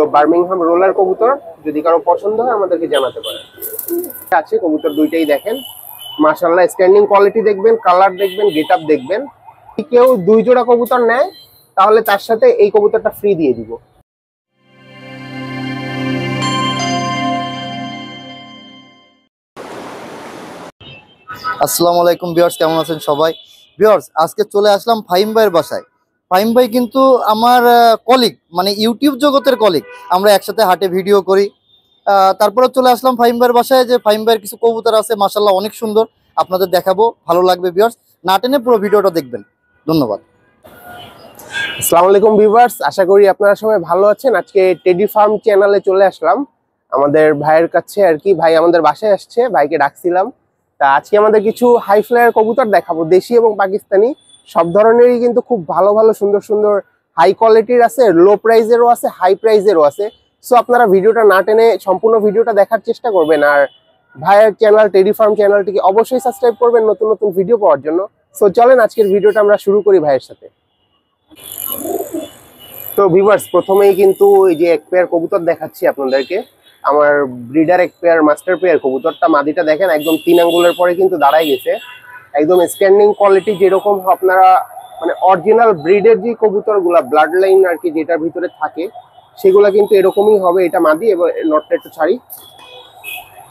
তো Birmingham roller কবুতর যদি কারো পছন্দ হয় আমাদেরকে জানাতে পারেন। আছে কবুতর দুইটাই দেখেন মাশাআল্লাহ, স্ট্যান্ডিং কোয়ালিটি দেখবেন, কালার দেখবেন, গেটআপ দেখবেন। কেউ 2 জোড়া কবুতর নেয় তাহলে তার সাথে এই কবুতরটা ফ্রি দিয়ে দিব। আসসালামু আলাইকুম ভিউয়ার্স, কেমন আছেন সবাই? ভিউয়ার্স, আজকে চলে আসলাম ফাহিম ভাইয়ের বাসায়। ফাহিম ভাই কিন্তু আমার কলিগ, মানে ইউটিউব জগতের কলিগ। আমরা একসাথে হাটে ভিডিও করি। তারপরে চলে আসলাম ফাহিম ভাইয়ের বাসায়, যে ফাহিম ভাইয়ের কিছু কবুতর আছে মাশাআল্লাহ অনেক সুন্দর, আপনাদের দেখাবো, ভালো লাগবে ভিউয়ার্স। না টেনে পুরো ভিডিওটা দেখবেন। ধন্যবাদ। আসসালামু আলাইকুম ভিউয়ার্স, আশা করি আপনারা সবাই ভালো আছেন। আজকে টেডি ফার্ম চ্যানেলে চলে আসলাম আমাদের ভাইয়ের কাছে আর কি। ভাই আমাদের বাসায় আসছে, ভাইকে ডাকছিলাম। তা আজকে আমাদের কিছু হাই ফ্লায়ার কবুতর দেখাবো, দেশি এবং পাকিস্তানি সব ধরনেরই, কিন্তু খুব ভালো ভালো সুন্দর সুন্দর হাই কোয়ালিটির আছে, লো প্রাইজেরও আছে, হাই প্রাইজেরও আছে। সো আপনারা ভিডিওটা না টেনে সম্পূর্ণ ভিডিওটা দেখার চেষ্টা করবেন। আর ভাইয়ের চ্যানেল টেডি ফার্ম চ্যানেলটিকে অবশ্যই সাবস্ক্রাইব করবেন নতুন নতুন ভিডিও পাওয়ার জন্য। সো চলেন আজকের ভিডিওটা আমরা শুরু করি ভাইয়ের সাথে। তো ভিউয়ার্স, প্রথমেই কিন্তু এই যে এক পেয়ার কবুতর দেখাচ্ছি আপনাদেরকে, আমার ব্রিডার এক পেয়ার মাস্টার পেয়ার কবুতরটা। মাদিটা দেখেন একদম 3 আঙ্গুলের পরে কিন্তু দাঁড়ায় গেছে, একদম স্ট্যান্ডিং কোয়ালিটি যেরকম আপনারা মানে অরিজিনাল ব্রিডের যে কবুতরগুলা ব্লাড লাইন আর কি যেটার ভিতরে থাকে সেগুলা কিন্তু এরকমই হবে। এটা মাদি এবং নটটা একটু ছাড়ি,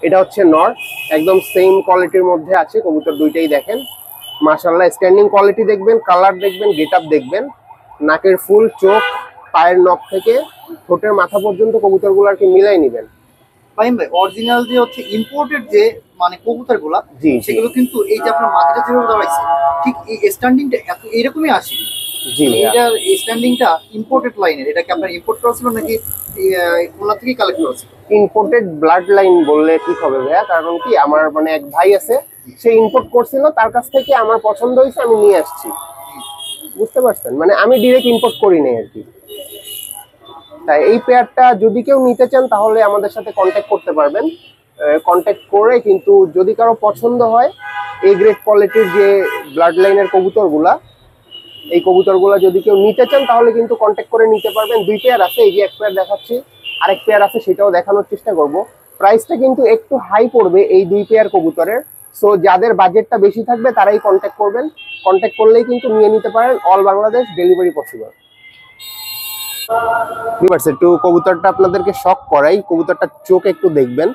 এটা হচ্ছে নর, একদম সেম কোয়ালিটির মধ্যে আছে কবুতর দুইটাই। দেখেন মাশাআল্লাহ, স্ট্যান্ডিং কোয়ালিটি দেখবেন, কালার দেখবেন, গেটআপ দেখবেন, নাকের ফুল, চোখ, পায়ের নখ থেকে ঠোঁটের মাথা পর্যন্ত কবুতরগুলো আর কি মিলাই নেবেন। ফাহিম ভাই, অরিজিনাল যে হচ্ছে ইম্পোর্টেড যে মানে কবুতরগুলা, জি সেগুলো কিন্তু এই যে আপনার মাটিটা যেভাবে দাঁড়াইছে ঠিক এই স্ট্যান্ডিংটা এইরকমই আসে। জি এটার স্ট্যান্ডিংটা ইম্পোর্টেড লাইনের। এটা কি আপনার ইম্পোর্ট করা ছিল নাকি খুলনা থেকে কালেক্ট করা ছিল? ইম্পোর্টেড ব্লাড লাইন বললে ঠিক হবে ভাইয়া, কারণ কি আমার মানে এক ভাই আছে, সে ইম্পোর্ট করছিল, তার কাছ থেকে আমার পছন্দ হয়েছে, আমি নিয়ে আসছি। বুঝতে পারছেন, মানে আমি ডিরেক্ট ইম্পোর্ট করি নাই আর কি। তাই এই পেয়ারটা যদি কেউ নিতে চান তাহলে আমাদের সাথে কন্ট্যাক্ট করতে পারবেন। কন্ট্যাক্ট করে কিন্তু যদি কারো পছন্দ হয় এই গ্রেড কোয়ালিটির যে ব্লাড লাইনের কবুতরগুলা, এই কবুতরগুলা যদি কেউ নিতে চান তাহলে কিন্তু কন্ট্যাক্ট করে নিতে পারবেন। 2 পেয়ার আছে, এই যে এক পেয়ার দেখাচ্ছি, আরেক পেয়ার আছে সেটাও দেখানোর চেষ্টা করব। প্রাইসটা কিন্তু একটু হাই পড়বে এই 2 পেয়ার কবুতরের। সো যাদের বাজেটটা বেশি থাকবে তারাই কন্ট্যাক্ট করবেন, কন্ট্যাক্ট করলেই কিন্তু নিয়ে নিতে পারেন। All Bangladesh delivery possible. Viewers, একটু কবুতরটা আপনাদেরকে শক করাই, কবুতরটার চোখ একটু দেখবেন।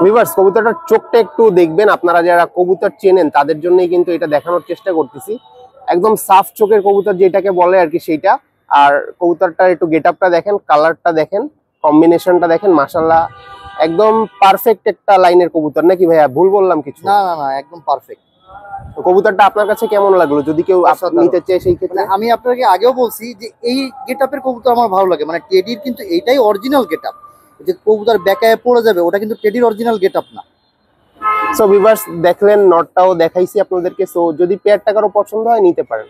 ভিউয়ার্স, কবুতরটার চোখটা একটু দেখবেন, আপনারা যারা কবুতর চেনেন তাদের জন্যই কিন্তু এটা দেখানোর চেষ্টা করতেছি। একদম সাফ চোখের কবুতর যেটাকে বলে আর কি সেইটা। আর কবুতরটার একটু গেটআপটা দেখেন, কালারটা দেখেন, কম্বিনেশনটা দেখেন, মাশাআল্লাহ একদম পারফেক্ট একটা লাইনের কবুতর। নাকি ভাইয়া ভুল বললাম কিছু? না না না, একদম পারফেক্ট। কবুতরটা আপনার কাছে কেমন লাগলো যদি কেউ নিতে চায় সেই ক্ষেত্রে? আমি আপনাকে আগেও বলছি যে এই গেটআপের কবুতর আমার ভালো লাগে, মানে টেডির কিন্তু এইটাই অরিজিনাল গেটআপ। যে কবুতর বেকায় পড়ে যাবে ওটা কিন্তু টেডির অরিজিনাল গেটআপ না। সো ভিউয়ার্স, দেখলেন নটটাও দেখাইছি আপনাদেরকে। সো যদি পেয়ারটা কারো পছন্দ হয় নিতে পারেন।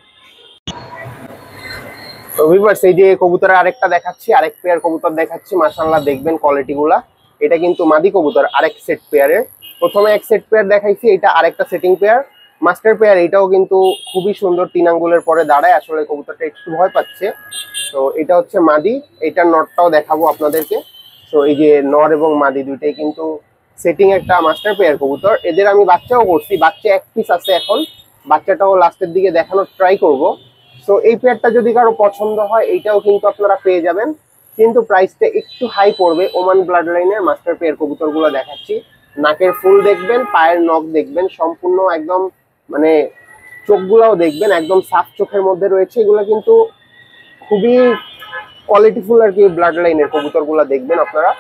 তো ভিউয়ার্স, এই যে কবুতরের আরেকটা দেখাচ্ছি, আরেক পেয়ার কবুতর দেখাচ্ছি, মাশাআল্লাহ দেখবেন কোয়ালিটি গুলা। এটা কিন্তু মাদি কবুতর আরেক সেট পেয়ারের। প্রথমে এক সেট পেয়ার দেখাইছি, এটা আরেকটা সেটিং পেয়ার মাস্টার পেয়ার। এটাও কিন্তু খুবই সুন্দর, 3 আঙ্গুলের পরে দাঁড়ায়। আসলে কবুতরটা একটু ভয় পাচ্ছে। তো এটা হচ্ছে মাদি, এটার নটটাও দেখাবো আপনাদেরকে। তো এই যে নর এবং মাদি দুইটাই কিন্তু সেটিং একটা মাস্টার পেয়ার কবুতর। এদের আমি বাচ্চাও করছি, বাচ্চা এক পিস আছে এখন, বাচ্চাটাও লাস্টের দিকে দেখানোর ট্রাই করব। সো এই পেয়ারটা যদি কারো পছন্দ হয় এইটাও কিন্তু আপনারা পেয়ে যাবেন, কিন্তু প্রাইসটা একটু হাই পড়বে। ওমান ব্লাড লাইনের মাস্টার পেয়ার কবুতরগুলো দেখাচ্ছি। নাকের ফুল দেখবেন, পায়ের নখ দেখবেন, সম্পূর্ণ একদম মানে চোখগুলাও দেখবেন একদম সাফ চোখের মধ্যে রয়েছে। এগুলো কিন্তু খুবই কোয়ালিটিফুল আর কি ব্লাড লাইনের কবুতরগুলো দেখবেন আপনারা।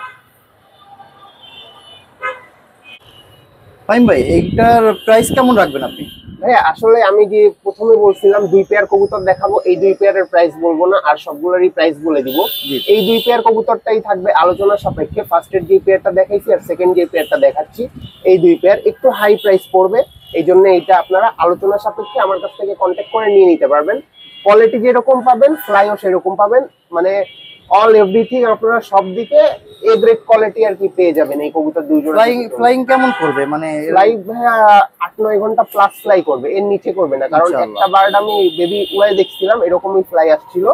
ফাহিম ভাই, এইটার প্রাইস কেমন রাখবেন আপনি? ভাই আসলে আমি যে প্রথমে বলছিলাম 2 পেয়ার কবুতর দেখাবো, এই 2 পেয়ারের প্রাইস বলবো না, আর সবগুলোরই প্রাইস বলে দিব। এই 2 পেয়ার কবুতরটাই থাকবে আলোচনা সাপেক্ষে। ফার্স্টের যে পেয়ারটা দেখাইছি আর সেকেন্ড যে পেয়ারটা দেখাচ্ছি, এই 2 পেয়ার একটু হাই প্রাইস পড়বে। এই জন্য এইটা আপনারা আলোচনা সাপেক্ষে আমার কাছ থেকে কন্ট্যাক্ট করে নিয়ে নিতে পারবেন। কোয়ালিটি যেরকম পাবেন ফ্লাইও সেরকম পাবেন, মানে অল এভরিথিং আপনারা সব দিকে এ গ্রেড কোয়ালিটি আর কি পেয়ে যাবেন এই কবুতর 2 জোড়া। ফ্লাইং কেমন করবে? মানে ফ্লাই 8-9 ঘন্টা প্লাস ফ্লাই করবে, এর নিচে করবে না। কারণ একটা বার্ড আমি বেবি উড়াই দেখছিলাম, এরকমই ফ্লাই আসছিল,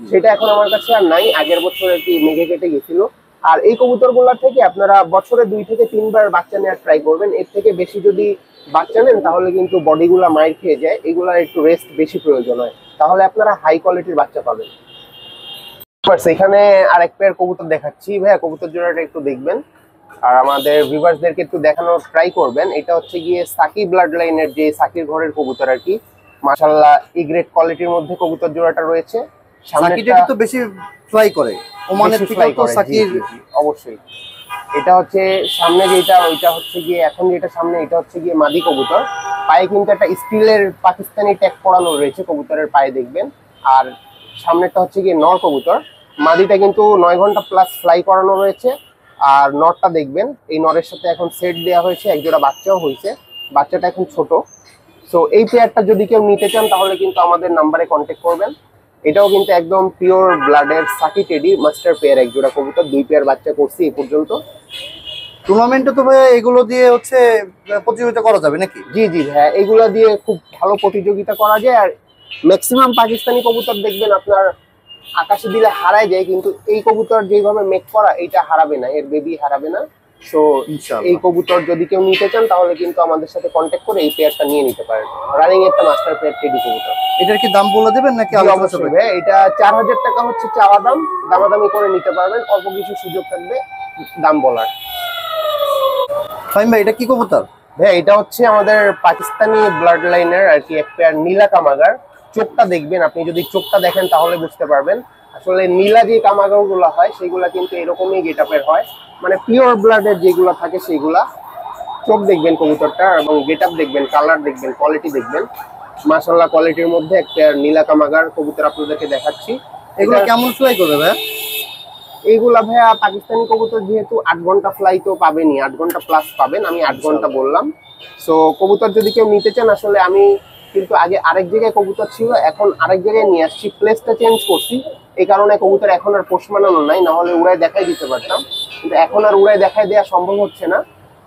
সেটা এখন আমার কাছে আর নাই, আগের বছর আর কি মেঘে কেটে গেছিল। আর এই কবুতরগুলা থেকে আপনারা বছরে 2 থেকে 3 বার বাচ্চা নেওয়ার ট্রাই করবেন। এর থেকে বেশি যদি বাচ্চা নেন তাহলে কিন্তু বডিগুলা মাইর খেয়ে যায়, এগুলার একটু রেস্ট বেশি প্রয়োজন হয়, তাহলে আপনারা হাই কোয়ালিটির বাচ্চা পাবেন। এখানে আরেক পেয়ার কবুতর দেখাচ্ছি ভাইয়া, কবুতর জোড়াটা একটু দেখবেন আর আমাদের ভিউয়ার্সদেরকে একটু দেখানোর ট্রাই করবেন। এটা হচ্ছে গিয়ে সাকি ব্লাড লাইনের যে সাকির ঘরের কবুতর আর কি, মাশাআল্লাহ ই গ্রেড কোয়ালিটির মধ্যে কবুতর জোড়াটা রয়েছে। সাকিটা তো বেশি ফ্লাই করে, ওমানের থেকে তো সাকির অবশ্যই। এটা হচ্ছে সামনে যেটা, ওইটা হচ্ছে গিয়ে এখন যেটা সামনে, এটা হচ্ছে গিয়ে মাদি কবুতর। পায়ে কিন্তু একটা স্টিলের পাকিস্তানি ট্যাগ পরানো রয়েছে কবুতরের পায়ে দেখবেন। আর সামনেরটা হচ্ছে গিয়ে নর কবুতর। মাদিটা কিন্তু 9 ঘন্টা প্লাস ফ্লাই করানো রয়েছে। আর নরটা দেখবেন, এই নরের সাথে এখন সেট দেওয়া হয়েছে, একজোড়া বাচ্চাও হয়েছে, বাচ্চাটা এখন ছোট। সো এই পেয়ারটা যদি কেউ নিতে চান তাহলে কিন্তু আমাদের নাম্বারে কন্ট্যাক্ট করবেন। এটাও কিন্তু একদম পিওর ব্লাডের সাকি টেডি মাস্টার পেয়ার, একজোড়া কবুতর, 2 পেয়ার বাচ্চা করছি এই পর্যন্ত। টুর্নামেন্টে তো ভাই এগুলো দিয়ে হচ্ছে প্রতিযোগিতা করা যাবে নাকি? জি জি হ্যাঁ, এগুলা দিয়ে খুব ভালো প্রতিযোগিতা করা যায়। আর ম্যাক্সিমাম পাকিস্তানি কবুতর দেখবেন আপনার আকাশে দিলে হারায় যায়, কিন্তু এই কবুতর যেভাবে মেক করা এটা হারাবে না, এর বেবি হারাবে না। সো এই কবুতর যদি কেউ নিতে চান তাহলে কিন্তু আমাদের সাথে কন্ট্যাক্ট করে এই পেয়ারটা নিয়ে নিতে পারেন। রানিং একটা মাস্টার পেয়ার টেডি কবুতর। এটার কি দাম বলে দেবেন নাকি? অবশ্যই ভাই, এটা 4000 টাকা হচ্ছে চাওয়া দাম, দামাদামি করে নিতে পারবেন, অল্প কিছু সুযোগ থাকবে দাম বলার। ফাহিম ভাই এটা কি কবুতর? ভাই এটা হচ্ছে আমাদের পাকিস্তানি ব্লাড লাইনের আর কি এক পেয়ার নীলা কামাগার। চোখটা দেখবেন, আপনি যদি চোখটা দেখেন তাহলে বুঝতে পারবেন আসলে নীলা যে কামাগার গুলো হয় সেগুলা কিন্তু এরকমই গেটআপের হয়, মানে পিওর ব্লাডের যেগুলো থাকে সেইগুলা। চোখ দেখবেন কবুতরটা এবং গেটআপ দেখবেন, কালার দেখবেন, কোয়ালিটি দেখবেন। মাশাআল্লাহ কোয়ালিটির মধ্যে এক পেয়ার নীলা কামাগার কবুতর আপনাদেরকে দেখাচ্ছি। এগুলো কেমন ফ্লাই করবে ভাই? এইগুলা ভাইয়া পাকিস্তানি কবুতর যেহেতু 8 ঘন্টা ফ্লাই তো পাবেনই, 8 ঘন্টা প্লাস পাবেন, আমি 8 ঘন্টা বললাম। সো কবুতর যদি কেউ নিতে চান, আসলে আমি কিন্তু আগে আরেক জায়গায় কবুতর ছিল, এখন আরেক জায়গায় নিয়ে আসছি, প্লেসটা চেঞ্জ করছি। এই কারণে কবুতর এখন আর পোষ মানানো নাই, না হলে উড়ায় দেখাই দিতে পারতাম, কিন্তু এখন আর উড়ায় দেখাই দেওয়া সম্ভব হচ্ছে না।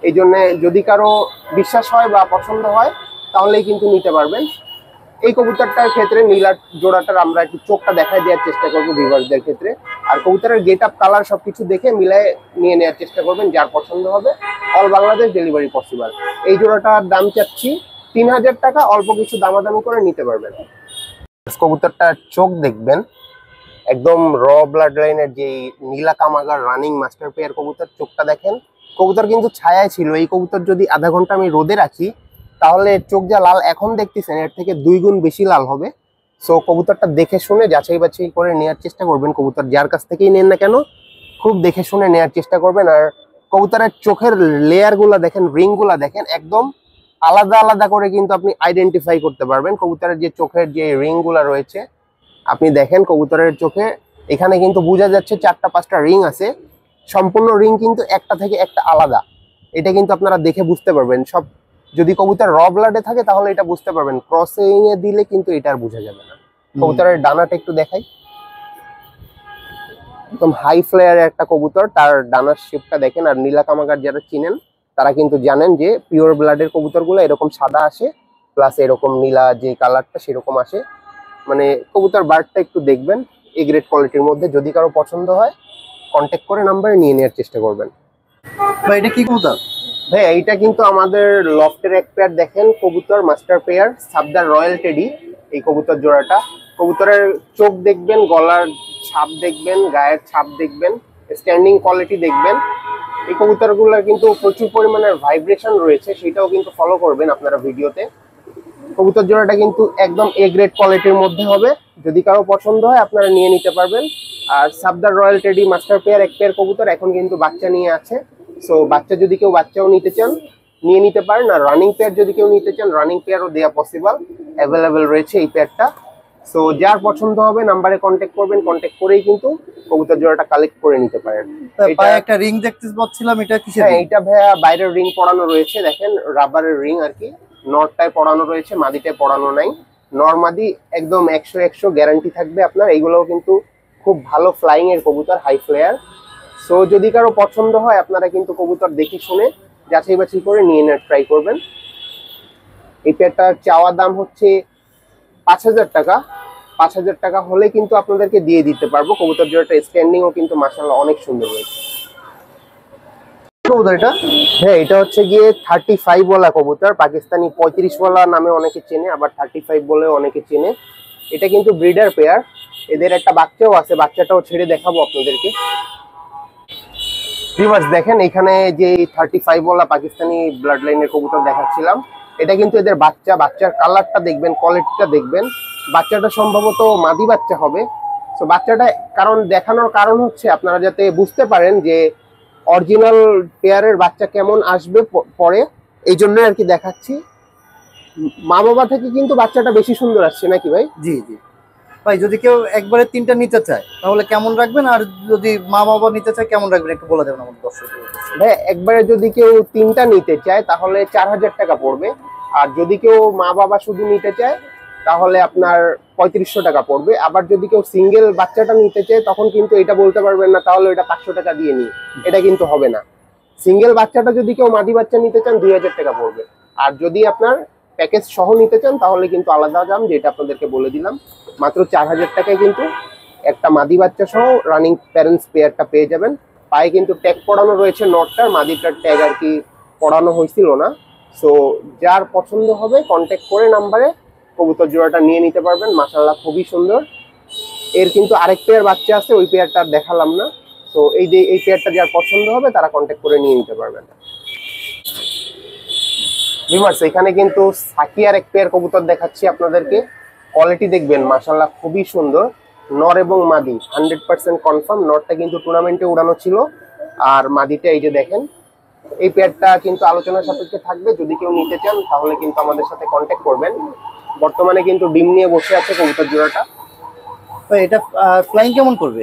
এই জন্য যদি কারো বিশ্বাস হয় বা পছন্দ হয় তাহলেই কিন্তু নিতে পারবেন। এই কবুতরটার ক্ষেত্রে নীলা জোড়াটার আমরা একটু চোখটা দেখাই দেওয়ার চেষ্টা করবো ভিউয়ারদের ক্ষেত্রে। আর কবুতরের গেট আপ, কালার সবকিছু দেখে মিলায় নিয়ে নেওয়ার চেষ্টা করবেন, যার পছন্দ হবে। All Bangladesh delivery possible. এই জোড়াটার দাম চাচ্ছি 3000 টাকা, অল্প কিছু দামাদামি করে নিতে পারবেন। কবুতরটার চোখ দেখবেন, একদম র ব্লাড লাইনের যে নীলা কামাগার রানিং মাস্টার পেয়ার কবুতর, চোখটা দেখেন। কবুতর কিন্তু ছায়ায় ছিল, এই কবুতর যদি আধা ঘন্টা আমি রোদে রাখি তাহলে চোখ যা লাল এখন দেখতেছেন এর থেকে 2 গুণ বেশি লাল হবে। সো কবুতরটা দেখে শুনে যাচাই বাছাই করে নেওয়ার চেষ্টা করবেন। কবুতর যার কাছ থেকেই নেন না কেন খুব দেখে শুনে নেওয়ার চেষ্টা করবেন। আর কবুতরের চোখের লেয়ার গুলা দেখেন, রিং গুলা দেখেন, একদম আলাদা আলাদা করে কিন্তু আপনি আইডেন্টিফাই করতে পারবেন। কবুতরের যে চোখের যে রিং গুলা রয়েছে আপনি দেখেন কবুতরের চোখে, এখানে কিন্তু বোঝা যাচ্ছে 4টা-5টা রিং আছে, সম্পূর্ণ রিং কিন্তু একটা থেকে একটা আলাদা। এটা কিন্তু আপনারা দেখে বুঝতে পারবেন। সব যদি কবুতর র ব্লাডে থাকে তাহলে এটা বুঝতে পারবেন, ক্রসিং এ দিলে কিন্তু এটা আর বোঝা যাবে না। কবুতরের ডানাটা একটু দেখাই, একদম হাই ফ্লেয়ারের একটা কবুতর, তার ডানার শেপটা দেখেন। আর নীলা কামাগার যারা চিনেন তারা কিন্তু জানেন যে পিওর ব্লাডের কবুতরগুলো এরকম সাদা আসে, প্লাস এরকম নীলা যে কালারটা সেরকম আসে। মানে কবুতর বার্ডটা একটু দেখবেন, এ গ্রেড কোয়ালিটির মধ্যে। যদি কারো পছন্দ হয় কন্ট্যাক্ট করে নাম্বারে নিয়ে নেওয়ার চেষ্টা করবেন। ভাই এটা কি কবুতর? ভাই এইটা কিন্তু আমাদের লফটের এক পেয়ার দেখেন কবুতর মাস্টার পেয়ার সাবদার রয়্যাল টেডি। এই কবুতর জোড়াটা, কবুতরের চোখ দেখবেন, গলার ছাপ দেখবেন, গায়ের ছাপ দেখবেন, স্ট্যান্ডিং কোয়ালিটি দেখবেন। এই কবুতরগুলোর কিন্তু প্রচুর পরিমাণের ভাইব্রেশন রয়েছে, সেটাও কিন্তু ফলো করবেন আপনারা ভিডিওতে। কবুতর জোড়াটা কিন্তু একদম এ গ্রেড কোয়ালিটির মধ্যে হবে, যদি কারো পছন্দ হয় আপনারা নিয়ে নিতে পারবেন। আর সাবদার রয়্যাল টেডি মাস্টার পেয়ার এক পেয়ার কবুতর এখন কিন্তু বাচ্চা নিয়ে আছে। সো বাচ্চা যদি কেউ বাচ্চাও নিতে চান নিয়ে নিতে পারেন। আর রানিং পেয়ার যদি কেউ নিতে চান রানিং পেয়ারও দেওয়া পসিবল, অ্যাভেলেবেল রয়েছে এই পেয়ারটা। সো যার পছন্দ হবে নাম্বারে কন্ট্যাক্ট করবেন, কন্ট্যাক্ট করেই কিন্তু কবুতর জোড়াটা কালেক্ট করে নিতে পারেন। এটা একটা রিং দেখতে পাচ্ছিলাম, এটা কিসের? হ্যাঁ এটা ভাইয়া বাইরের রিং পরানো রয়েছে, দেখেন রাবারের রিং আর কি। নরটায় পরানো রয়েছে, মাদিটায় পরানো নাই। নর মাদি একদম 100 গ্যারান্টি থাকবে আপনার। এইগুলোও কিন্তু খুব ভালো ফ্লাইং এর কবুতর, হাই ফ্লেয়ার। সো যদি কারো পছন্দ হয় আপনারা কিন্তু কবুতর দেখে শুনে যাচাই বাছাই করে নিয়ে নেওয়ার ট্রাই করবেন। এই পেয়ারটার চাওয়া দাম হচ্ছে 5000 টাকা, 5,000 টাকা হলে কিন্তু আপনাদেরকে দিয়ে দিতে পারবো। কবুতর জোড়াটা স্ট্যান্ডিংও কিন্তু মাশাআল্লাহ অনেক সুন্দর হয়েছে। কবুতর এটা? হ্যাঁ, এটা হচ্ছে গিয়ে 35 ওয়ালা কবুতর, পাকিস্তানি 35 ওয়ালা নামে অনেকে চেনে, আবার 35 বলেও অনেকে চেনে। এটা কিন্তু ব্রিডার পেয়ার, এদের একটা বাচ্চাও আছে, বাচ্চাটাও ছেড়ে দেখাবো আপনাদেরকে। ভিউয়ার্স দেখেন, এখানে যে 35 ওয়ালা পাকিস্তানি ব্লাড লাইনের কবুতর দেখাচ্ছিলাম, এটা কিন্তু এদের বাচ্চা। বাচ্চার কালারটা দেখবেন, কোয়ালিটিটা দেখবেন। বাচ্চাটা সম্ভবত মাদি বাচ্চা হবে। তো বাচ্চাটা কারণ দেখানোর কারণ হচ্ছে আপনারা যাতে বুঝতে পারেন যে অরিজিনাল পেয়ারের বাচ্চা কেমন আসবে পরে, এই জন্য আর কি দেখাচ্ছি। মা বাবা থেকে কিন্তু বাচ্চাটা বেশি সুন্দর আসছে নাকি ভাই? জি জি ভাই, যদি কেউ একবারে 3টা নিতে চায় তাহলে কেমন রাখবেন, আর যদি মা বাবা নিতে চায় কেমন রাখবেন একটু বলে দেবেন আমাদের দর্শকদের। ভাই একবারে যদি কেউ 3টা নিতে চায় তাহলে 4,000 টাকা পড়বে, আর যদি কেউ মা বাবা শুধু নিতে চায় তাহলে আপনার 3500 টাকা পড়বে। আবার যদি কেউ সিঙ্গেল বাচ্চাটা নিতে চায় তখন কিন্তু এটা বলতে পারবেন না তাহলে এটা 500 টাকা দিয়ে নিই, এটা কিন্তু হবে না। সিঙ্গেল বাচ্চাটা যদি কেউ মাদি বাচ্চা নিতে চান 2,000 টাকা পড়বে। আর যদি আপনার প্যাকেজ সহ নিতে চান তাহলে কিন্তু আলাদা দাম, যেটা আপনাদেরকে বলে দিলাম। মাত্র 4,000 টাকায় কিন্তু একটা মাদি বাচ্চা সহ রানিং প্যারেন্টস পেয়ারটা পেয়ে যাবেন। পায়ে কিন্তু ট্যাগ পড়ানো রয়েছে, নটটার মাদিটার ট্যাগ আর কি পড়ানো হয়েছিল না। সো যার পছন্দ হবে কন্ট্যাক্ট করে নাম্বারে কবুতর জোড়াটা নিয়ে নিতে পারবেন। মাশাআল্লাহ খুবই সুন্দর। এর কিন্তু আরেক পেয়ার বাচ্চা আছে, ওই পেয়ারটা দেখালাম না। তো এই পেয়ারটা যার পছন্দ হবে তারা কন্ট্যাক্ট করে নিয়ে নিতে পারবেন। ভিউয়ার্স এখানে কিন্তু সাকিয়ার এক পেয়ার কবুতর দেখাচ্ছি আপনাদেরকে। কোয়ালিটি দেখবেন মাশাআল্লাহ খুবই সুন্দর। নর এবং মাদি 100% কনফার্ম। নরটা কিন্তু টুর্নামেন্টে উড়ানো ছিল, আর মাদিটা এই যে দেখেন। এই পেয়ারটা কিন্তু আলোচনার সাপেক্ষে থাকবে, যদি কেউ নিতে চান তাহলে কিন্তু আমাদের সাথে কন্ট্যাক্ট করবেন। বর্তমানে কিন্তু ডিম নিয়ে বসে আছে কবুতর জোড়াটা। ভাই এটা ফ্লাইং কেমন করবে?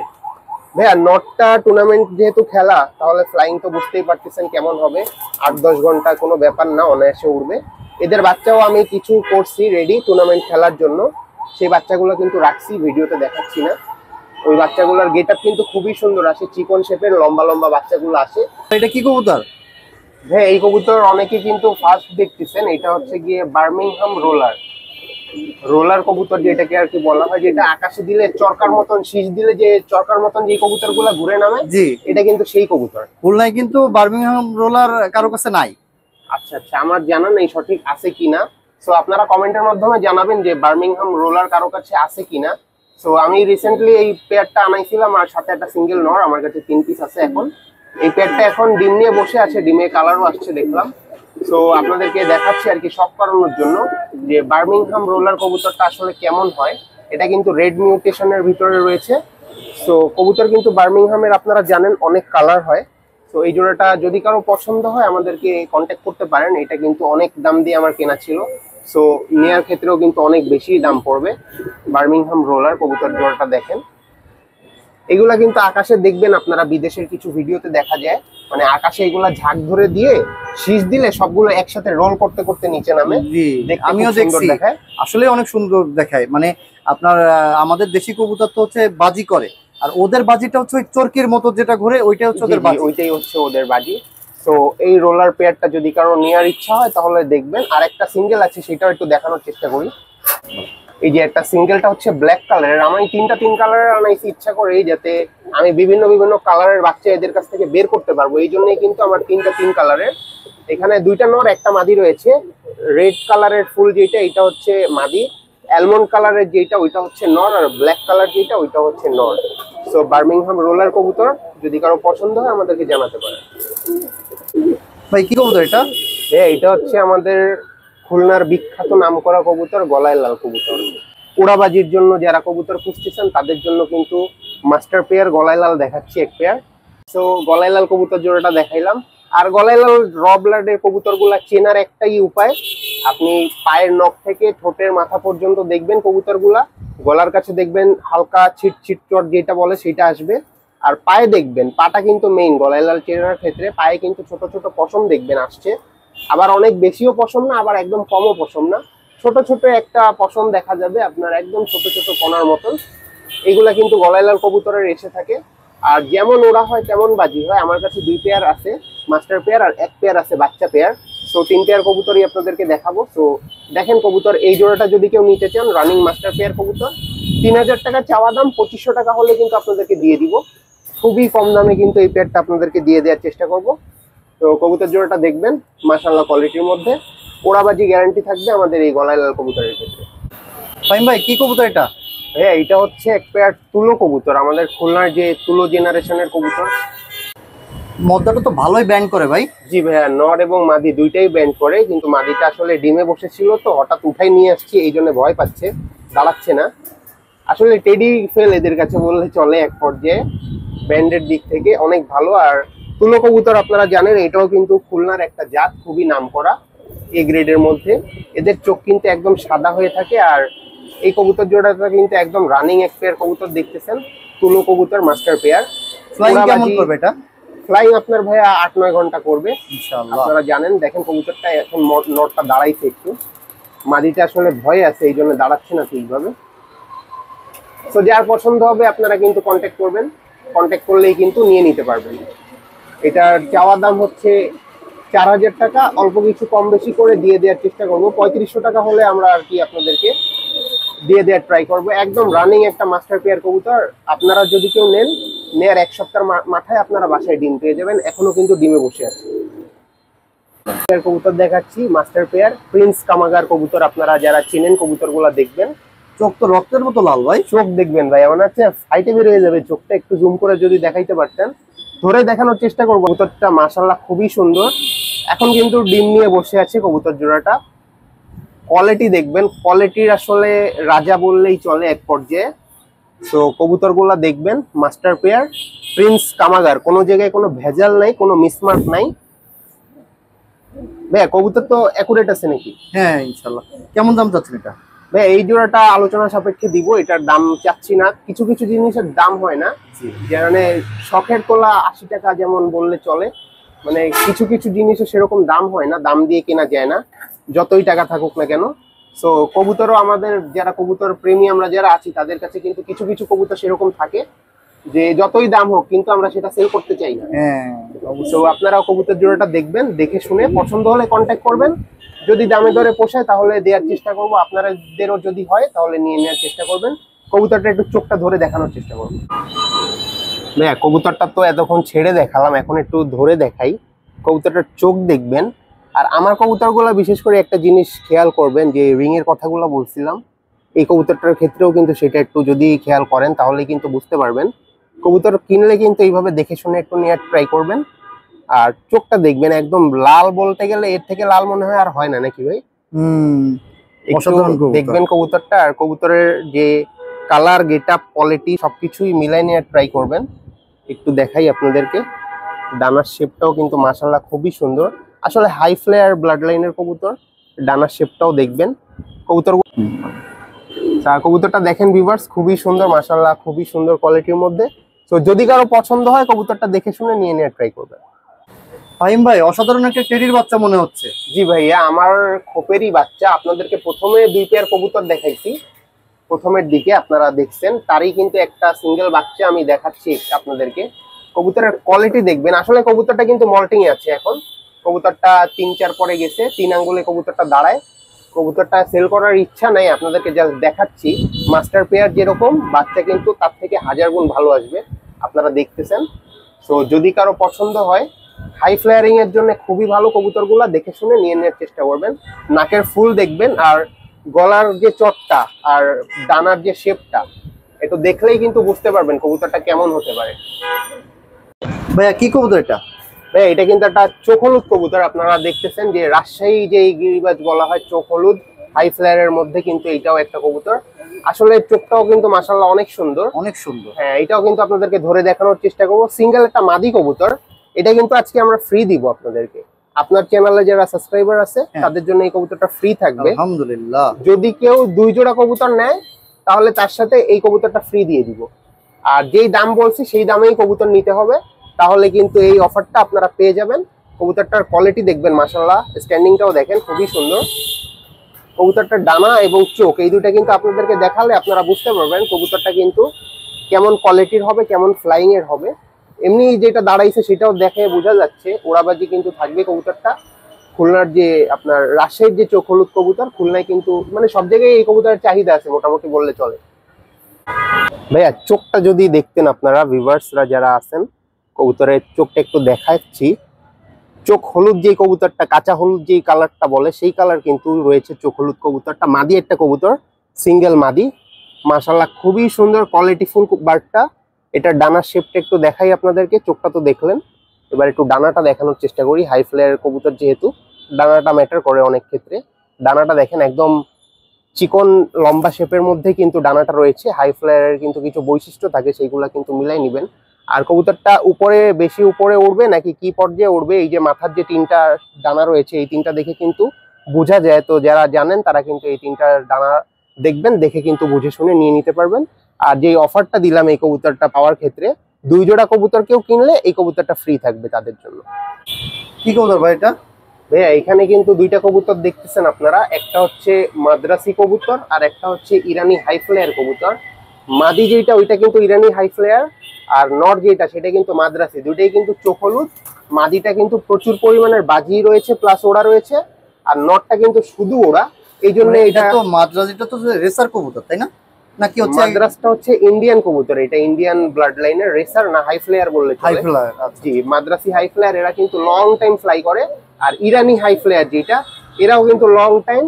ভাইয়া নটটা টুর্নামেন্ট যেহেতু খেলা, তাহলে ফ্লাইং তো বুঝতেই পারতেছেন কেমন হবে। 8-10 ঘন্টা কোনো ব্যাপার না, অনায়াসে উঠবে। এদের বাচ্চাও আমি কিছু করছি রেডি টুর্নামেন্ট খেলার জন্য, সেই বাচ্চাগুলো কিন্তু রাখছি, ভিডিওতে দেখাচ্ছি না। ওই বাচ্চাগুলোর গেট আপ কিন্তু খুবই সুন্দর আসে, চিকন শেপের লম্বা লম্বা বাচ্চাগুলো আসে। এটা কি কবুতর? হ্যাঁ, এই কবুতর অনেকে কিন্তু ফার্স্ট দেখতেছেন। এটা হচ্ছে গিয়ে বার্মিংহাম রোলার। রোলার কবুতর যেটাকে আর কি বলা হয়, যেটা আকাশে দিলে চরকার মতন, শীষ দিলে যে চরকার মতন যে কবুতর গুলা ঘুরে নামে, জি এটা কিন্তু সেই কবুতর। খুলনায় কিন্তু বার্মিংহাম রোলার কারো কাছে নাই। আচ্ছা আচ্ছা, আমার জানা নেই সঠিক আছে কিনা। সো আপনারা কমেন্টের মাধ্যমে জানাবেন যে বার্মিংহাম রোলার কারো কাছে আছে কিনা। সো আমি রিসেন্টলি এই পেয়ারটা আনাইছিলাম, আর সাথে একটা সিঙ্গেল নর, আমার কাছে 3 পিস আছে এখন। এই পেয়ারটা এখন ডিম নিয়ে বসে আছে, ডিমে কালারও আসছে দেখলাম। সো আপনাদেরকে দেখাচ্ছি আর কি শখ করানোর জন্য যে বার্মিংহাম রোলার কবুতরটা আসলে কেমন হয়। এটা কিন্তু রেড মিউটেশনের ভিতরে রয়েছে। সো কবুতর কিন্তু বার্মিংহামের আপনারা জানেন অনেক কালার হয়। তো এই জোড়াটা যদি কারো পছন্দ হয় আমাদেরকে কন্ট্যাক্ট করতে পারেন। এটা কিন্তু অনেক দাম দিয়ে আমার কেনা ছিল, সো নেয়ার ক্ষেত্রেও কিন্তু অনেক বেশি দাম পড়বে। বার্মিংহাম রোলার কবুতর জোড়াটা দেখেন। এগুলা কিন্তু আকাশে দেখবেন আপনারা, বিদেশের কিছু ভিডিওতে দেখা যায়, মানে আকাশে এগুলা ঝাঁক ধরে দিয়ে শীষ দিলে সবগুলো একসাথে রোল করতে করতে নিচে নামে। জি আমিও দেখছি, আসলে অনেক সুন্দর দেখায়। মানে আপনার আমাদের দেশি কবুতর তো হচ্ছে বাজি করে, আর ওদের বাজিটা হচ্ছে ওই চরকির মতো যেটা ঘুরে, ওইটা হচ্ছে ওদের বাজি। ওইটাই হচ্ছে ওদের বাজি। তো এই রোলার পেয়ারটা যদি কারো নেওয়ার ইচ্ছা হয় তাহলে দেখবেন। আর একটা সিঙ্গেল আছে, সেটাও একটু দেখানোর চেষ্টা করি। এই যে একটা সিঙ্গেলটা হচ্ছে ব্ল্যাক কালারের। আমি 3 কালারের আনাইছি ইচ্ছা করে, যাতে আমি বিভিন্ন বিভিন্ন কালারের বাচ্চা এদের কাছ থেকে বের করতে পারবো। এই জন্যই কিন্তু আমার 3 কালারের। এখানে 2টা নর, একটা মাদি রয়েছে। রেড কালারের ফুল যেটা, এটা হচ্ছে মাদি। অ্যালমন্ড কালারের যেটা, ওইটা হচ্ছে নর। আর ব্ল্যাক কালার যেটা, ওইটা হচ্ছে নর। সো বার্মিংহাম রোলার কবুতর যদি কারো পছন্দ হয় আমাদেরকে জানাতে পারে। ভাই কি কবুতর এটা? হ্যাঁ, এটা হচ্ছে আমাদের খুলনার বিখ্যাত নামকরা কবুতর, গলায় লাল কবুতর। উড়াবাজির জন্য যারা কবুতর খুঁজতেছেন তাদের জন্য কিন্তু মাস্টার পেয়ার গলায় লাল দেখাচ্ছি এক পেয়ার। সো গলায় লাল কবুতর জোড়াটা দেখাইলাম। আর গলায় লাল র ব্লাডের কবুতর গুলা চেনার একটাই উপায়, আপনি পায়ের নখ থেকে ঠোঁটের মাথা পর্যন্ত দেখবেন কবুতর গুলা, গলার কাছে দেখবেন হালকা ছিট ছিট চট যেটা বলে সেটা আসবে। আর পায়ে দেখবেন, পাটা কিন্তু মেইন গলায় লাল চেনার ক্ষেত্রে। পায়ে কিন্তু ছোট ছোট পশম দেখবেন আসছে, আবার অনেক বেশিও পশম না, আবার একদম কমও পশম না, ছোট ছোট একটা পশম দেখা যাবে আপনার, একদম ছোট ছোট কণার মতন। এগুলা কিন্তু গলায় লাল কবুতরের এসে থাকে। আর যেমন ওরা হয় তেমন বাজি হয়। আমার কাছে 2 পেয়ার আছে মাস্টার পেয়ার, আর 1 পেয়ার আছে বাচ্চা পেয়ার। সো 3 পেয়ার কবুতরই আপনাদেরকে দেখাবো। সো দেখেন কবুতর এই জোড়াটা যদি কেউ নিতে চান, রানিং মাস্টার পেয়ার কবুতর, 3000 টাকা চাওয়া দাম, 2500 টাকা হলে কিন্তু আপনাদেরকে দিয়ে দিব। খুবই কম দামে কিন্তু এই পেয়ারটা আপনাদেরকে দিয়ে দেওয়ার চেষ্টা করব। তো কবুতর জোড়াটা দেখবেন, মাশাআল্লাহ কোয়ালিটির মধ্যে, ওড়াবাজি গ্যারান্টি থাকবে আমাদের এই গলায় লাল কবুতরের ক্ষেত্রে। ফাহিম ভাই কি কবুতর এটা? ভাইয়া এটা হচ্ছে এক পেয়ার তুলো কবুতর, আমাদের খুলনার যে তুলো জেনারেশনের কবুতর। মদ্দাটা তো ভালোই ব্যান্ড করে ভাই। জি ভাইয়া, নর এবং মাদি দুইটাই ব্যান্ড করে, কিন্তু মাদিটা আসলে ডিমে বসেছিল তো হঠাৎ উঠাই নিয়ে আসছি, এই জন্য ভয় পাচ্ছে, দাঁড়াচ্ছে না। আসলে টেডি ফেল এদের কাছে বললে চলে, এক পর্যায়ে ব্যান্ডের দিক থেকে অনেক ভালো। আর তুলো কবুতর আপনারা জানেন এটাও কিন্তু খুলনার একটা জাত, খুবই নামকরা এ গ্রেডের মধ্যে। এদের চোখ কিন্তু একদম সাদা হয়ে থাকে। আর এই কবুতর জোড়াটা কিন্তু একদম রানিং এক পেয়ার কবুতর দেখতেছেন, তুলো কবুতর মাস্টার পেয়ার। ফ্লাইং কেমন করবে এটা? ফ্লাইং আপনার ভাইয়া 8-9 ঘন্টা করবে ইনশাআল্লাহ। আপনারা জানেন। দেখেন কবুতরটা এখন নটটা দাঁড়াইছে একটু, মাদিটা আসলে ভয়ে আছে এই জন্য দাঁড়াচ্ছে না ঠিকভাবে। তো যার পছন্দ হবে আপনারা কিন্তু কন্ট্যাক্ট করবেন, কন্ট্যাক্ট করলেই কিন্তু নিয়ে নিতে পারবেন। এটার চাওয়া দাম হচ্ছে 4000 টাকা, অল্প কিছু কম বেশি করে দিয়ে দেওয়ার চেষ্টা করবো। 3500 টাকা হলে আমরা আর কি আপনাদেরকে দিয়ে দেওয়ার ট্রাই করবো। একদম রানিং একটা মাস্টার পেয়ার কবুতর, আপনারা যদি কেউ নেন, নেয়ার এক সপ্তাহের মাথায় আপনারা বাসায় ডিম পেয়ে যাবেন, এখনো কিন্তু ডিমে বসে আছে। কবুতর দেখাচ্ছি মাস্টার পেয়ার প্রিন্স কামাগার কবুতর, আপনারা যারা চেনেন কবুতরগুলো দেখবেন। চোখ তো রক্তের মতো লাল ভাই। চোখ দেখবেন ভাই, মনে হচ্ছে ফাইটে বের হয়ে যাবে চোখটা, একটু জুম করে যদি দেখাইতে পারতেন। ধরে দেখানোর চেষ্টা করবো। কবুতরটা মাশাআল্লাহ খুবই সুন্দর, এখন কিন্তু ডিম নিয়ে বসে আছে কবুতর জোড়াটা। কোয়ালিটি দেখবেন, কোয়ালিটির আসলে রাজা বললেই চলে এক পর্যায়ে। তো কবুতরগুলা দেখবেন মাস্টার পেয়ার প্রিন্স কামাগার, কোনো জায়গায় কোনো ভেজাল নাই, কোনো মিসমার্ক নাই। ভাইয়া কবুতর তো অ্যাকুরেট আছে নাকি? হ্যাঁ ইনশাআল্লাহ। কেমন দাম চাচ্ছেন এটা? ভাই এই জোড়াটা আলোচনা সাপেক্ষে দিব, এটার দাম চাচ্ছি না। কিছু কিছু জিনিসের দাম হয় না, মানে শখের তোলা 80 টাকা যেমন বললে চলে, মানে কিছু কিছু জিনিসের সেরকম দাম হয় না, দাম দিয়ে কেনা যায় না যতই টাকা থাকুক না কেন। সো কবুতরও আমাদের যারা কবুতর প্রেমী আমরা যারা আছি তাদের কাছে কিন্তু কিছু কিছু কবুতর সেরকম থাকে যে যতই দাম হোক কিন্তু আমরা সেটা সেল করতে চাই না। হ্যাঁ তো আপনারা কবুতর জোড়াটা দেখবেন, দেখে শুনে পছন্দ হলে কন্ট্যাক্ট করবেন। যদি দামে দরে পোষায় তাহলে দেওয়ার চেষ্টা করবো, আপনাদেরও যদি হয় তাহলে নিয়ে নেওয়ার চেষ্টা করবেন। কবুতরটা একটু চোখটা ধরে দেখানোর চেষ্টা করবেন। ভাইয়া কবুতরটা তো এতক্ষণ ছেড়ে দেখালাম, এখন একটু ধরে দেখাই। কবুতরটার চোখ দেখবেন। আর আমার কবুতরগুলো বিশেষ করে একটা জিনিস খেয়াল করবেন, যে রিং এর কথাগুলো বলছিলাম, এই কবুতরটার ক্ষেত্রেও কিন্তু সেটা একটু যদি খেয়াল করেন তাহলে কিন্তু বুঝতে পারবেন। কবুতর কিনলে কিন্তু এইভাবে দেখে শুনে একটু নেওয়ার ট্রাই করবেন। আর চোখটা দেখবেন, একদম লাল বলতে গেলে এর থেকে লাল মনে হয় আর হয় না নাকি ভাই? অসাধারণ কবুতর। দেখবেন কবুতরটা, আর কবুতরের যে কালার, গেটআপ, কোয়ালিটি সবকিছুই মিলাই নেওয়ার ট্রাই করবেন। একটু দেখাই আপনাদেরকে, ডানার শেপটাও কিন্তু মাশাআল্লাহ খুবই সুন্দর। আসলে হাই ফ্লেয়ার ব্লাড লাইনের কবুতর, ডানার শেপটাও দেখবেন। কবুতরটা দেখেন ভিউয়ার্স, খুবই সুন্দর মাশাআল্লাহ, খুবই সুন্দর কোয়ালিটির মধ্যে। তো যদি কারো পছন্দ হয় কবুতরটা দেখে শুনে নিয়ে নেওয়ার ট্রাই করবেন। ফাহিম ভাই অসাধারণ একটা টেডির বাচ্চা মনে হচ্ছে। জি ভাইয়া, আমার খোপেরই বাচ্চা। আপনাদেরকে প্রথমে 2 পেয়ার কবুতর দেখাইছি, প্রথমের দিকে আপনারা দেখছেন, তারই কিন্তু একটা সিঙ্গেল বাচ্চা আমি দেখাচ্ছি আপনাদেরকে। কবুতরের কোয়ালিটি দেখবেন। আসলে কবুতরটা কিন্তু মল্টিং এ আছে এখন, কবুতরটা 3-4 পরে গেছে, 3 আঙ্গুলে কবুতরটা দাঁড়ায়। কবুতরটা সেল করার ইচ্ছা নাই, আপনাদেরকে জাস্ট দেখাচ্ছি। মাস্টার পেয়ার যেরকম বাচ্চা কিন্তু তার থেকে 1000 গুণ ভালো আসবে, আপনারা দেখতেছেন। সো যদি কারো পছন্দ হয়, হাই ফ্লায়ারিং এর জন্য খুবই ভালো কবুতরগুলা, দেখে শুনে নিয়ে নেওয়ার চেষ্টা করবেন। নাকের ফুল দেখবেন, আর গলার যে চটটা আর ডানার যে শেপটা, একটু দেখলেই কিন্তু বুঝতে পারবেন কবুতরটা কেমন হতে পারে। ভাইয়া কি কবুতর এটা? ভাই এটা কিন্তু একটা চোখ হলুদ কবুতর, আপনারা দেখতেছেন যে রাজশাহী যে গিরিবাজ বলা হয় চোখ হলুদ, হাই ফ্লায়ারের মধ্যে কিন্তু এটাও একটা কবুতর। আসলে চোখটাও কিন্তু মাশাআল্লাহ অনেক সুন্দর, অনেক সুন্দর। হ্যাঁ এটাও কিন্তু আপনাদেরকে ধরে দেখানোর চেষ্টা করবো। সিঙ্গেল একটা মাদি কবুতর, এটা কিন্তু আজকে আমরা ফ্রি দিব আপনাদেরকে। আপনার চ্যানেলে যারা সাবস্ক্রাইবার আছে তাদের জন্য এই কবুতরটা ফ্রি থাকবে। আলহামদুলিল্লাহ। যদি কেউ 2 জোড়া কবুতর নেয় তাহলে তার সাথে এই কবুতরটা ফ্রি দিয়ে দিব। আর যেই দাম বলছি সেই দামেই কবুতর নিতে হবে, তাহলে কিন্তু এই অফারটা আপনারা পেয়ে যাবেন। কবুতরটার কোয়ালিটি দেখবেন মাশাআল্লাহ, স্ট্যান্ডিংটাও দেখেন খুবই সুন্দর। কবুতরটার ডানা এবং চোখ এই দুইটা কিন্তু আপনাদেরকে দেখালে আপনারা বুঝতে পারবেন কবুতরটা কিন্তু কেমন কোয়ালিটির হবে, কেমন ফ্লাইং এর হবে। এমনি যেটা দাঁড়াইছে সেটাও দেখে বোঝা যাচ্ছে, ওড়াবাজি কিন্তু থাকবে কবুতরটা। খুলনার যে আপনার রাজশাহীর যে চোখ হলুদ কবুতর, খুলনায় কিন্তু মানে সব জায়গায় এই কবুতরের চাহিদা আছে মোটামুটি বললে চলে। ভাইয়া চোখটা যদি দেখতেন আপনারা ভিউয়ার্সরা যারা আছেন, কবুতরের চোখটা একটু দেখাচ্ছি। চোখ হলুদ যে কবুতরটা, কাঁচা হলুদ যে কালারটা বলে সেই কালার কিন্তু রয়েছে চোখ হলুদ কবুতরটা। মাদি একটা কবুতর, সিঙ্গেল মাদি, মাশাআল্লাহ খুবই সুন্দর কোয়ালিটিফুল বার্ডটা। এটার ডানার শেপটা একটু দেখাই আপনাদেরকে। চোখটা তো দেখলেন, এবার একটু ডানাটা দেখানোর চেষ্টা করি। হাই ফ্লেয়ার কবুতর যেহেতু ডানাটা ম্যাটার করে অনেক ক্ষেত্রে। ডানাটা দেখেন একদম চিকন লম্বা শেপের মধ্যে কিন্তু ডানাটা রয়েছে। হাই ফ্লায়ারের কিন্তু কিছু বৈশিষ্ট্য থাকে, সেইগুলা কিন্তু মিলাই নিবেন। আর কবুতরটা উপরে বেশি উপরে উড়বে নাকি কি পর্যায়ে উড়বে, এই যে মাথার যে তিনটা ডানা রয়েছে এই তিনটা দেখে কিন্তু বোঝা যায়। তো যারা জানেন তারা কিন্তু এই তিনটা ডানা দেখবেন, দেখে কিন্তু বুঝে শুনে নিয়ে নিতে পারবেন। আর যে অফারটা দিলাম এই কবুতরটা পাওয়ার ক্ষেত্রে, 2 জোড়া কবুতর কেউ কিনলে এই কবুতরটা ফ্রি থাকবে তাদের জন্য। কি কবুতর ভাই এটা? ভাইয়া এখানে কিন্তু 2টা কবুতর দেখতেছেন আপনারা, একটা হচ্ছে মাদ্রাসি কবুতর আর একটা হচ্ছে ইরানি হাই ফ্লেয়ার কবুতর। মাদি যেটা ওইটা কিন্তু ইরানি হাই ফ্লেয়ার, আর নর যেটা সেটা কিন্তু মাদ্রাসি। দুইটাই কিন্তু চোখ হলুদ। মাদিটা কিন্তু প্রচুর পরিমাণের বাজি রয়েছে প্লাস ওড়া রয়েছে, আর নরটা কিন্তু শুধু ওড়া। এই জন্য এটা এটা তো মাদ্রাজিটা তো রেসার কবুতর তাই না, নাকি হচ্ছে মাদ্রাসটা হচ্ছে ইন্ডিয়ান কবুতর, এটা ইন্ডিয়ান ব্লাড লাইনের, রেসার না হাই ফ্লেয়ার বললে হাই চলে। ফ্লায়ার? জি, মাদ্রাসি হাই ফ্লেয়ার এরা কিন্তু লং টাইম ফ্লাই করে। আর ইরানি হাই ফ্লেয়ার যেটা, এরাও কিন্তু লং টাইম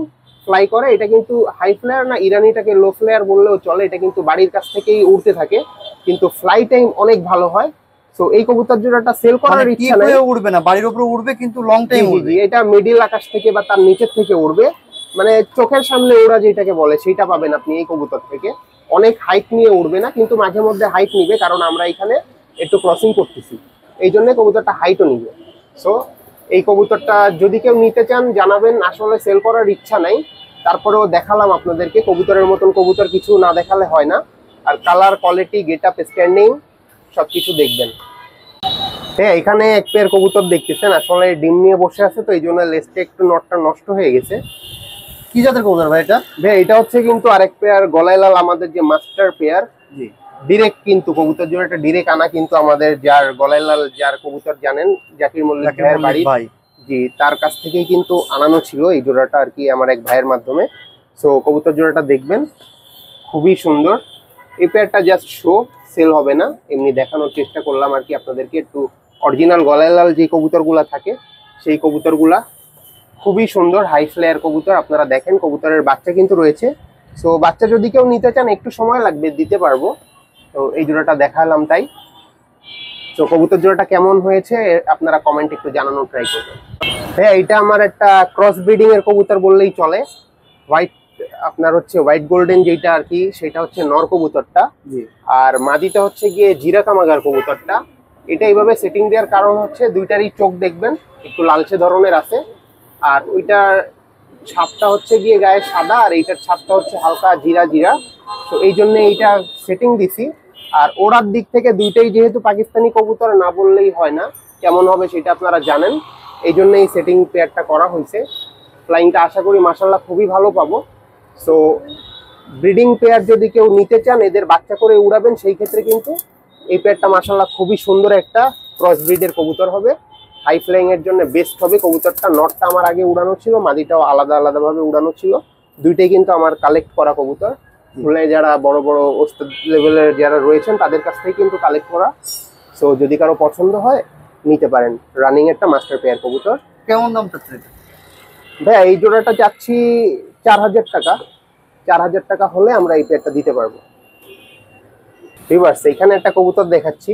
ফ্লাই করে। এটা কিন্তু হাই ফ্লেয়ার না, ইরানিটাকে লো ফ্লেয়ার বললেও চলে। এটা কিন্তু বাড়ির কাছ থেকেই উড়তে থাকে, কিন্তু ফ্লাই টাইম অনেক ভালো হয়। তো এই কবুতর জোড়াটা সেল করার ইচ্ছা নাই। উড়বে না, বাড়ির উপরে উড়বে কিন্তু লং টাইম উড়বে। এটা মিডিল আকাশ থেকে বা তার নিচের থেকে উড়বে, মানে চোখের সামনে ওড়া যেটাকে বলে সেটা পাবেন আপনি এই কবুতর থেকে। অনেক হাইট নিয়ে উড়বে না, কিন্তু মাঝে মধ্যে হাইট নিবে, কারণ আমরা এখানে একটু ক্রসিং করতেছি, এই জন্য কবুতরটা হাইটও নিবে। সো এই কবুতরটা যদি কেউ নিতে চান জানাবেন। আসলে সেল করার ইচ্ছা নাই, তারপরেও দেখালাম আপনাদেরকে। কবুতরের মতন কবুতর কিছু না দেখালে হয় না। আর colour, quality, get up, standing সবকিছু দেখবেন। হ্যাঁ, এখানে এক পেয়ার কবুতর দেখতেছেন, আসলে ডিম নিয়ে বসে আছে তো এই জন্য লেজটা একটু নটটা নষ্ট হয়ে গেছে। কি জাতের কবুতর ভাই এটা? ভাই এটা হচ্ছে কিন্তু আরেক পেয়ার গলায় লাল, আমাদের যে মাস্টার পেয়ার। জি, ডিরেক্ট কিন্তু কবুতর জোড়াটা ডিরেক্ট আনা, কিন্তু আমাদের যার গলায় লাল যার কবুতর জানেন, জাকির মল্লিক ভাইয়ের বাড়ি, জি তার কাছ থেকেই কিন্তু আনানো ছিল এই জোড়াটা আর কি, আমার এক ভাইয়ের মাধ্যমে। সো কবুতর জোড়াটা দেখবেন, খুবই সুন্দর। এই পেয়ারটা জাস্ট শো, সেল হবে না, এমনি দেখানোর চেষ্টা করলাম আর কি আপনাদেরকে। একটু অরিজিনাল গলায় লাল যে কবুতরগুলা থাকে সেই কবুতরগুলা খুবই সুন্দর হাই ফ্লেয়ার কবুতর। আপনারা দেখেন কবুতরের বাচ্চা কিন্তু রয়েছে। সো বাচ্চা যদি কেউ নিতে চান একটু সময় লাগবে, দিতে পারবো। তো এই জোড়াটা দেখালাম তাই। তো কবুতর জোড়াটা কেমন হয়েছে আপনারা কমেন্ট একটু জানানোর ট্রাই করবেন। হ্যাঁ, এটা আমার একটা ক্রস ব্রিডিং এর কবুতর বললেই চলে। হোয়াইট, আপনার হচ্ছে হোয়াইট গোল্ডেন যেটা আর কি, সেটা হচ্ছে নর কবুতরটা। আর মাদিটা হচ্ছে গিয়ে জিরা কামাগার কবুতরটা। এটা এইভাবে সেটিং দেওয়ার কারণ হচ্ছে দুইটারই চোখ দেখবেন একটু লালচে ধরনের আছে, আর ওইটার ছাপটা হচ্ছে গিয়ে গায়ে সাদা, আর এইটার ছাপটা হচ্ছে হালকা জিরা জিরা। তো এই জন্য এইটা সেটিং দিছি। আর ওড়ার দিক থেকে দুইটাই যেহেতু পাকিস্তানি কবুতর, না বললেই হয় না কেমন হবে সেটা আপনারা জানেন, এই জন্য এই সেটিং পেয়ারটা করা হয়েছে। ফ্লাইংটা আশা করি মাশাআল্লাহ খুবই ভালো পাবো। সো ব্রিডিং পেয়ার যদি কেউ নিতে চান, এদের বাচ্চা করে উড়াবেন, সেই ক্ষেত্রে কিন্তু এই পেয়ারটা মাশাআল্লাহ খুবই সুন্দর একটা ক্রস ব্রিডের কবুতর হবে। হাই ফ্লাইং এর জন্য বেস্ট হবে কবুতরটা। নটটা আমার আগে উড়ানো ছিল, মাদিটাও আলাদা আলাদা ভাবে উড়ানো ছিল। দুইটাই কিন্তু আমার কালেক্ট করা কবুতর। খুলনায় যারা বড় বড় ওস্তাদ লেভেলের যারা রয়েছেন তাদের কাছ থেকে কিন্তু কালেক্ট করা। সো যদি কারো পছন্দ হয় নিতে পারেন। রানিং একটা মাস্টার পেয়ার কবুতর। কেমন দাম চাচ্ছে এটা? ভাইয়া এই জোড়াটা চাচ্ছি 4000 টাকা। 4000 টাকা হলে আমরা এই পেয়ারটা দিতে পারবো। ভিউয়ার্স, এখানে একটা কবুতর দেখাচ্ছি।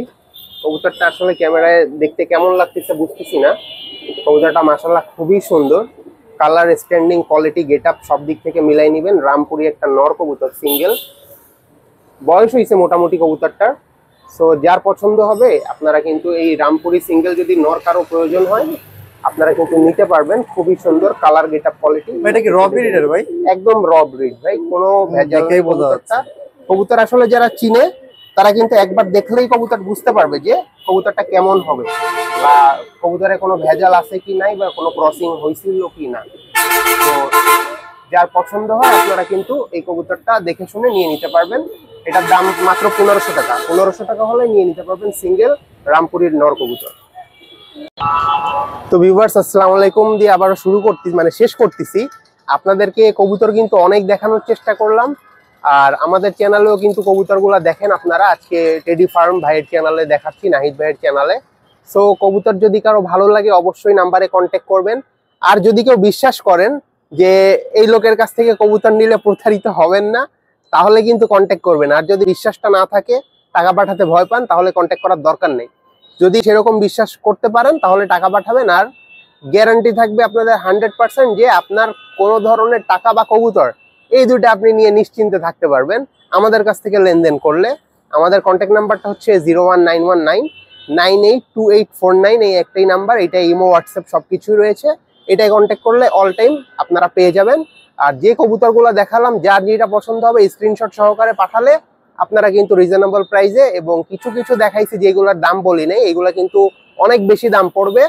কবুতরটা আসলে ক্যামেরায় দেখতে কেমন লাগতেছে বুঝতেছি না। কবুতরটা মাশাআল্লাহ খুবই সুন্দর, colour, standing, quality, get up সব দিক থেকে মিলাই নিবেন। রামপুরি একটা নর কবুতর, সিঙ্গেল, বয়স হয়েছে মোটামুটি কবুতরটার। সো যার পছন্দ হবে আপনারা কিন্তু এই রামপুরি সিঙ্গেল যদি নর কারো প্রয়োজন হয় আপনারা কিন্তু নিতে পারবেন। খুবই সুন্দর কালার, গেট আপ, কোয়ালিটি। এটা কি র ব্রিডের ভাই? একদম র ব্রিড ভাই, কোনো ভেজাল নেই। কবুতরটা কবুতর আসলে যারা চিনে তারা কিন্তু একবার দেখলেই কবুতর বুঝতে পারবে যে কবুতরটা কেমন হবে, বা কবুতরে কোনো ভেজাল আছে কি নাই, বা কোনো ক্রসিং হয়েছিল কি না। তো যার পছন্দ হয় আপনারা কিন্তু এই কবুতরটা দেখে শুনে নিয়ে নিতে পারবেন। এটার দাম মাত্র 1500 টাকা। 1500 টাকা হলে নিয়ে নিতে পারবেন সিঙ্গেল রামপুরীর নর কবুতর। তো ভিউয়ার্স, আসসালামু আলাইকুম দিয়ে আবারও শুরু করতেছি, মানে শেষ করতেছি। আপনাদেরকে কবুতর কিন্তু অনেক দেখানোর চেষ্টা করলাম। আর আমাদের চ্যানেলেও কিন্তু কবুতরগুলো দেখেন আপনারা। আজকে টেডি ফার্ম ভাইয়ের চ্যানেলে দেখাচ্ছি, নাহিদ ভাইয়ের চ্যানেলে। সো কবুতর যদি কারো ভালো লাগে অবশ্যই নাম্বারে কন্ট্যাক্ট করবেন। আর যদি কেউ বিশ্বাস করেন যে এই লোকের কাছ থেকে কবুতর নিলে প্রতারিত হবেন না, তাহলে কিন্তু কন্ট্যাক্ট করবেন। আর যদি বিশ্বাসটা না থাকে, টাকা পাঠাতে ভয় পান, তাহলে কন্ট্যাক্ট করার দরকার নেই। যদি সেরকম বিশ্বাস করতে পারেন তাহলে টাকা পাঠাবেন। আর গ্যারান্টি থাকবে আপনাদের 100% যে আপনার কোনো ধরনের টাকা বা কবুতর এই দুটো আপনি নিয়ে নিশ্চিন্তে থাকতে পারবেন আমাদের কাছ থেকে লেনদেন করলে। আমাদের কন্ট্যাক্ট নাম্বারটা হচ্ছে 01919982849, এই একটাই নাম্বার। এটা ইমো, হোয়াটসঅ্যাপ সবকিছুই রয়েছে। এটাই কন্ট্যাক্ট করলে অল টাইম আপনারা পেয়ে যাবেন। আর যে কবুতরগুলো দেখালাম, যার যেটা পছন্দ হবে স্ক্রিনশট সহকারে পাঠালে আপনারা কিন্তু রিজনেবল প্রাইসে, এবং কিছু কিছু দেখাইছি যেগুলোর দাম বলি নাই, এগুলো কিন্তু অনেক বেশি দাম পড়বে।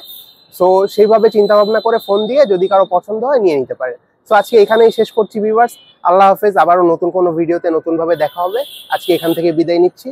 সো সেইভাবে চিন্তা ভাবনা করে ফোন দিয়ে যদি কারো পছন্দ হয় নিয়ে নিতে পারে। সো আজকে এখানেই শেষ করছি ভিউয়ার্স। আল্লাহ হাফেজ। আবারও নতুন কোনো ভিডিওতে নতুনভাবে দেখা হবে। আজকে এখান থেকে বিদায় নিচ্ছি।